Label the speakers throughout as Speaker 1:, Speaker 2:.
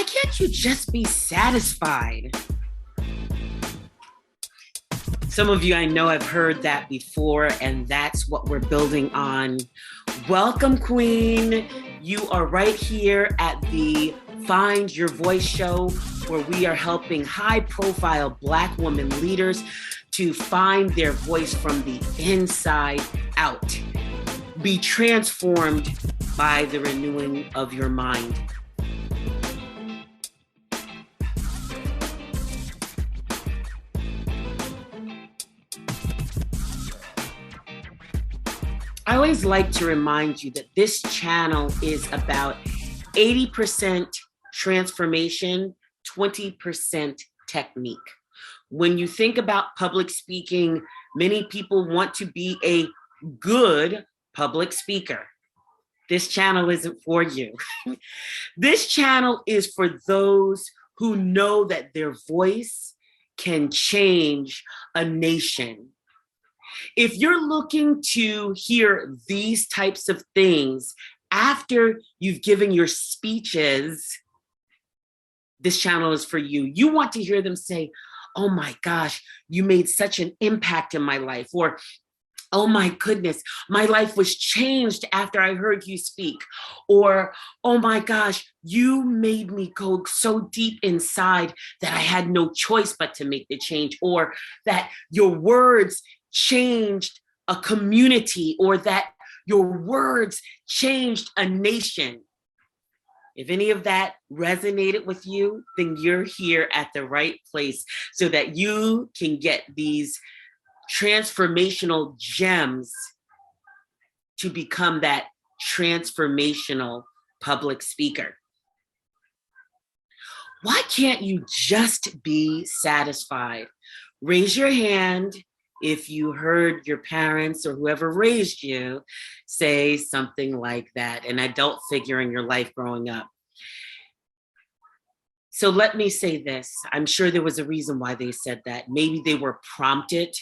Speaker 1: can't you just be satisfied? Some of you I know have heard that before, and that's what we're building on. Welcome, Queen. You are right here at the Find Your Voice show, where we are helping high-profile Black women leaders to find their voice from the inside out. Be transformed by the renewing of your mind. I always like to remind you that this channel is about 80% transformation, 20% technique. When you think about public speaking, many people want to be a good public speaker. This channel isn't for you. This channel is for those who know that their voice can change a nation. If you're looking to hear these types of things after you've given your speeches, this channel is for you. You want to hear them say, oh my gosh, you made such an impact in my life, or oh my goodness, my life was changed after I heard you speak, or oh my gosh, you made me go so deep inside that I had no choice but to make the change, or that your words changed a community, or that your words changed a nation. If any of that resonated with you, then you're here at the right place so that you can get these transformational gems to become that transformational public speaker. Why can't you just be satisfied? Raise your hand if you heard your parents or whoever raised you say something like that, an adult figure in your life growing up. So let me say this. I'm sure there was a reason why they said that. Maybe they were prompted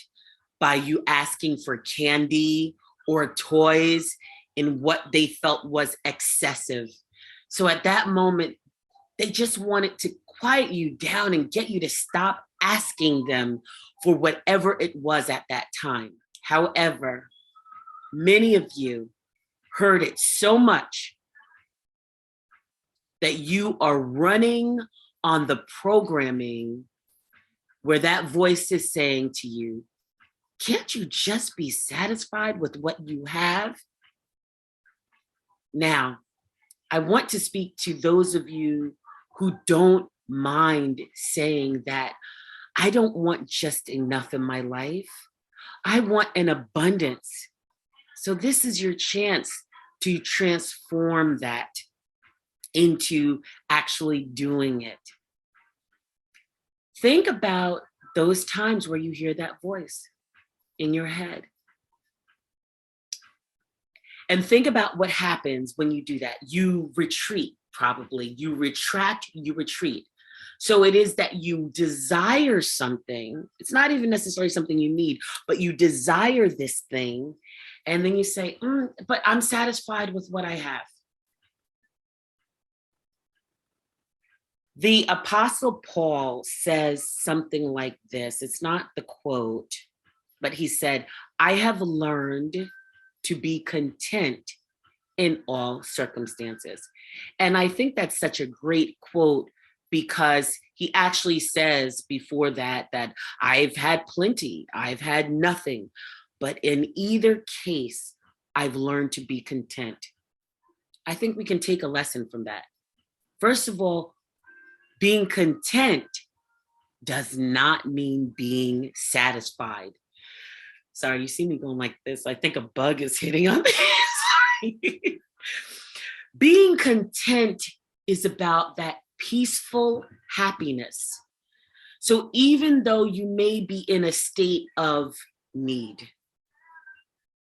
Speaker 1: by you asking for candy or toys in what they felt was excessive. So at that moment, they just wanted to quiet you down and get you to stop asking them for whatever it was at that time. However, many of you heard it so much that you are running on the programming where that voice is saying to you, can't you just be satisfied with what you have? Now, I want to speak to those of you who don't mind saying that I don't want just enough in my life. I want an abundance. So this is your chance to transform that into actually doing it. Think about those times where you hear that voice in your head. And think about what happens when you do that. You retreat, probably. You retract, you retreat. So it is that you desire something. It's not even necessarily something you need, but you desire this thing. And then you say, but I'm satisfied with what I have. The Apostle Paul says something like this. It's not the quote, but he said, I have learned to be content in all circumstances. And I think that's such a great quote, because he actually says before that I've had plenty, I've had nothing, but in either case, I've learned to be content. I think we can take a lesson from that. First of all, being content does not mean being satisfied. Sorry, you see me going like this. I think a bug is hitting on me. Being content is about that peaceful happiness. So even though you may be in a state of need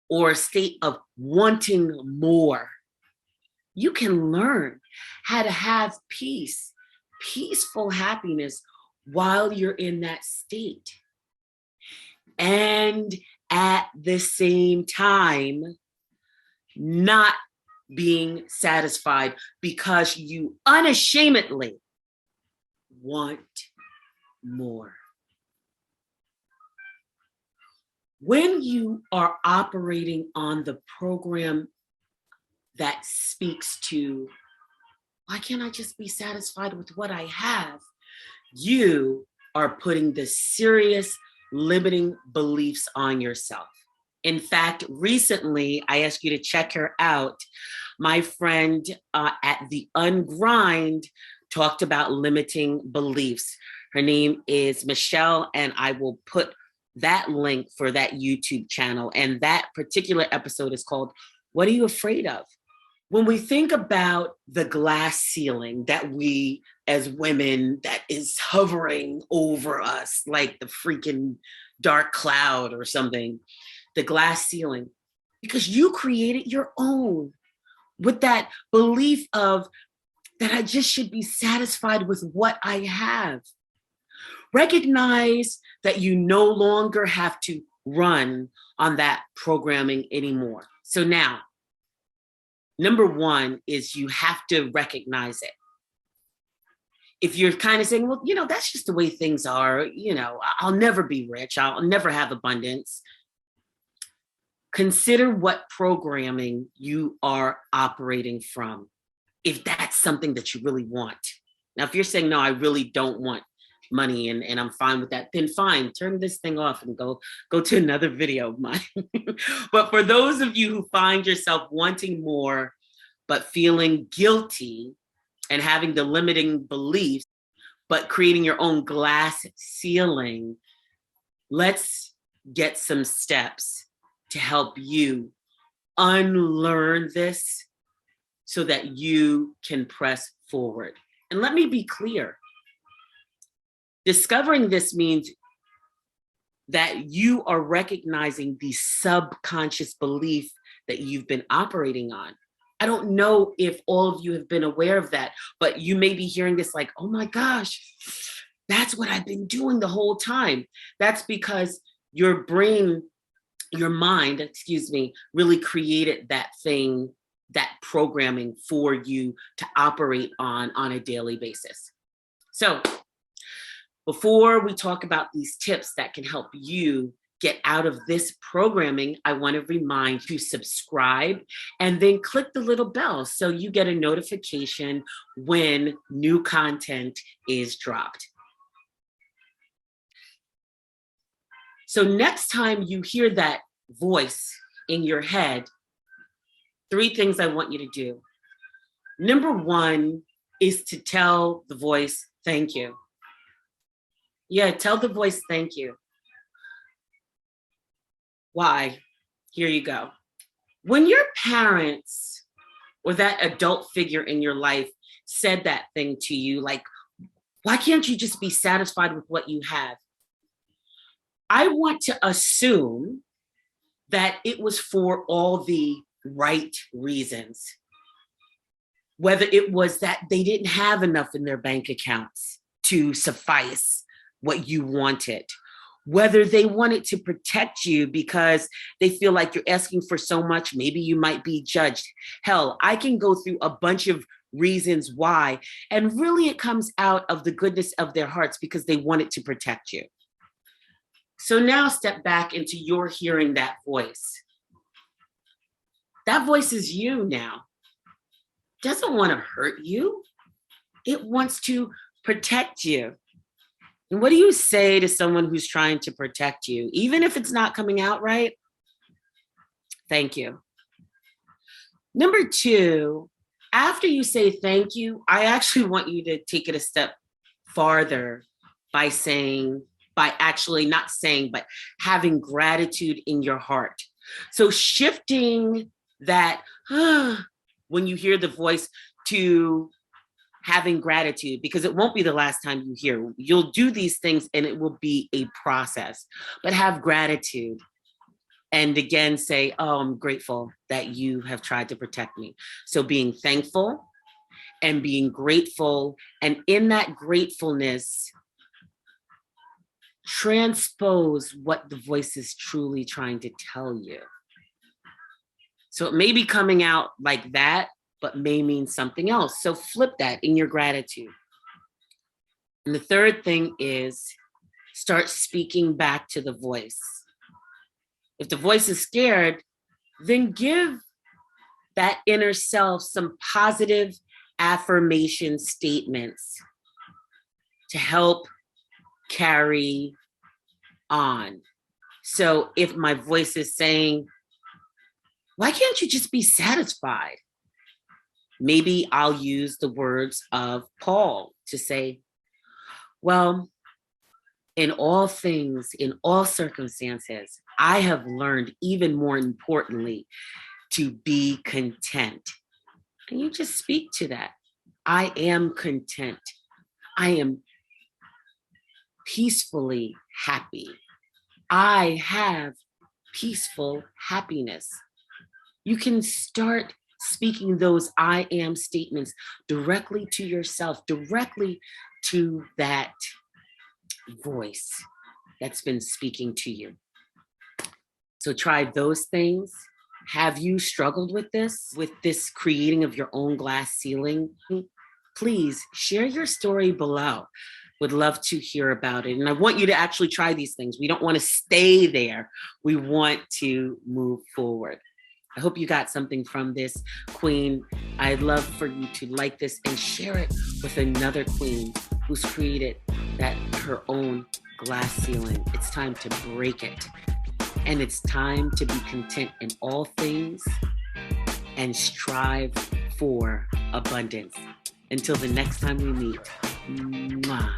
Speaker 1: or a state of wanting more, you can learn how to have peace, peaceful happiness while you're in that state. And at the same time, not being satisfied, because you unashamedly want more. When you are operating on the program that speaks to, why can't I just be satisfied with what I have? You are putting the serious limiting beliefs on yourself. In fact, recently, I asked you to check her out. My friend at The Ungrind talked about limiting beliefs. Her name is Michelle, and I will put that link for that YouTube channel. And that particular episode is called, What Are You Afraid Of? When we think about the glass ceiling that we as women, that is hovering over us like the freaking dark cloud or something, the glass ceiling, because you created your own with that belief of that I just should be satisfied with what I have. Recognize that you no longer have to run on that programming anymore. So now, number one is you have to recognize it. If you're kind of saying, well, that's just the way things are, I'll never be rich, I'll never have abundance. Consider what programming you are operating from, if that's something that you really want. Now, if you're saying, no, I really don't want money and I'm fine with that, then fine, turn this thing off and go to another video of mine. But for those of you who find yourself wanting more, but feeling guilty and having the limiting beliefs, but creating your own glass ceiling, let's get some steps to help you unlearn this so that you can press forward. And let me be clear. Discovering this means that you are recognizing the subconscious belief that you've been operating on. I don't know if all of you have been aware of that, but you may be hearing this like, oh my gosh, that's what I've been doing the whole time. That's because your brain, your mind, really created that thing, that programming for you to operate on a daily basis. So before we talk about these tips that can help you get out of this programming, I want to remind you to subscribe and then click the little bell so you get a notification when new content is dropped. So next time you hear that voice in your head, 3 things I want you to do. Number 1 is to tell the voice, thank you. Yeah, tell the voice, thank you. Why? Here you go. When your parents or that adult figure in your life said that thing to you, like, why can't you just be satisfied with what you have? I want to assume that it was for all the right reasons. Whether it was that they didn't have enough in their bank accounts to suffice what you wanted, whether they wanted to protect you because they feel like you're asking for so much, maybe you might be judged. Hell, I can go through a bunch of reasons why, and really it comes out of the goodness of their hearts because they wanted to protect you. So now step back into your hearing that voice. That voice is you now. It doesn't want to hurt you. It wants to protect you. And what do you say to someone who's trying to protect you, even if it's not coming out right? Thank you. Number 2, after you say thank you, I actually want you to take it a step farther by having gratitude in your heart. So shifting that, when you hear the voice, to having gratitude, because it won't be the last time you hear. You'll do these things and it will be a process, but have gratitude. And again, say, oh, I'm grateful that you have tried to protect me. So being thankful and being grateful, and in that gratefulness, transpose what the voice is truly trying to tell you. So it may be coming out like that, but may mean something else. So flip that in your gratitude. And the third thing is start speaking back to the voice. If the voice is scared, then give that inner self some positive affirmation statements to help carry on. So if my voice is saying, why can't you just be satisfied? Maybe I'll use the words of Paul to say, well, in all things, in all circumstances, I have learned, even more importantly, to be content. And you just speak to that. I am content. I am peacefully happy. I have peaceful happiness. You can start speaking those I am statements directly to yourself, directly to that voice that's been speaking to you. So try those things. Have you struggled with this creating of your own glass ceiling? Please share your story below. Would love to hear about it. And I want you to actually try these things. We don't want to stay there. We want to move forward. I hope you got something from this, Queen. I'd love for you to like this and share it with another Queen who's created her own glass ceiling. It's time to break it. And it's time to be content in all things and strive for abundance. Until the next time we meet, mwah.